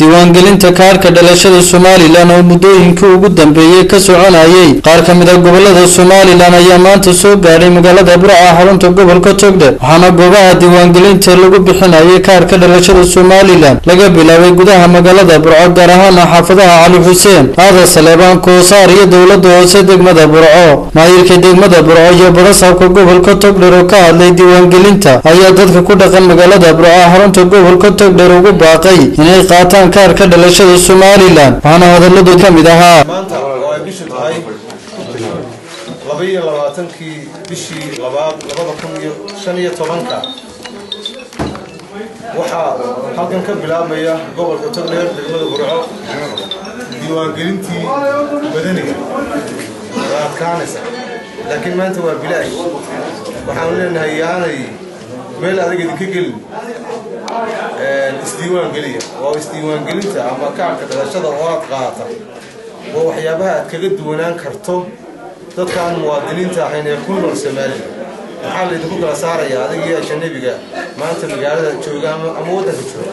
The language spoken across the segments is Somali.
diiwaangelinta kaarka dhalashada Somaliland oo muddooyinkii ugu dambeeyay ka soconayay qaar ka mid ah gobolada Somaliland ayaa maanta soo gaaray magaalada Burco xarunta gobolka Togdheer waxaana goobaha diiwaangelinta lagu bixinayay kaarka dhalashada Somaliland laga bilaabay gudaha magaalada Burco gaar ahaan xaafadaha Cali Xuseen Aada Saleebaan Koosaar iyo dowladda hoose degmada Burco maayirka degmada Burco iyo barasaabka gobolka Togdheer oo ka hadlay diiwaangelinta ayaa dadka ku dhaqan magaalada Burco xarunta gobolka Togdheer ugu baaqay inay qaataan kaarka dhalashada Somaliland waxaana hadaladu ka mid ahaa maanta oo ay bishu tahay 22kii bishii 2015 waxaa halkan ka bilaabmaya gobolka Togdheer degmada Burco diiwaangelintii badaniga kaanisa laakiin maanta waa bilaash waxaan leenahay yaanay meel adag idinka gelin isdiiwaan geliya waa isdiiwaan gelinta ama kaarka dhalashada oo aad qaata waa waxyaabaha aad kaga duwanaan karto dadka aan muwaadiniinta ahayn ee ku nool Soomaaliya waxaa la idinku kala saarayaa adiga iyo ajnabiga maanta magaalada jooga ama waddanka jooga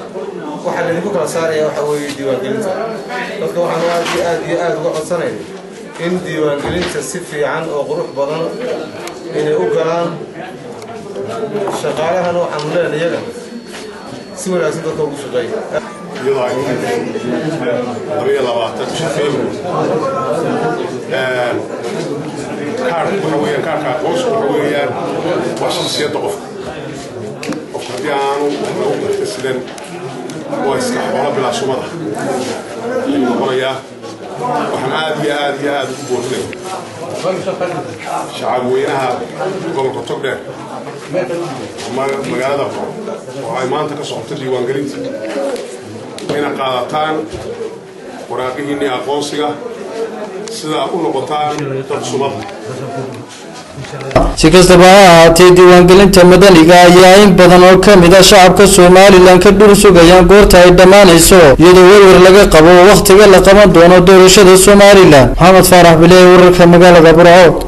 waxaa la idinku kala saarayaa waxa weeye diiwaan gelinta dadka waxaan aad uga codsanaynaa in diiwaan gelinta si fiican oo qurux badan inay u galaan shaqaalahana waxaan leenahay iyaga si wanaagsan dadka ugu shaqeeya iyadoo ay kaarka aqoonsi waxa weeyaan waa shakhsiyadda qofka haddii aanu lagu bartasidan waa iska xoolo bilaa sumada ayuu noqonayaa waxaan aad iyo aad ugu boornay shacab weynaha gobolka Togdheer magaalada Burco oo ay maanta ka socoto diiwaangelinta inay qaadataan waraaqihiinii aqoonsiga sida u noqotaan dad sumad si kastaba ha ahaatee diiwaangelinta madaniga ayaa in badan oo ka mid ah shacabka Somaliland ka dhul sugayaan goorta ay dhamaanayso iyadoo warwar laga qabo waqtiga la qaban doono doorashada Somaliland Maxamed Faarax Bilaay wararka magaalada Burco.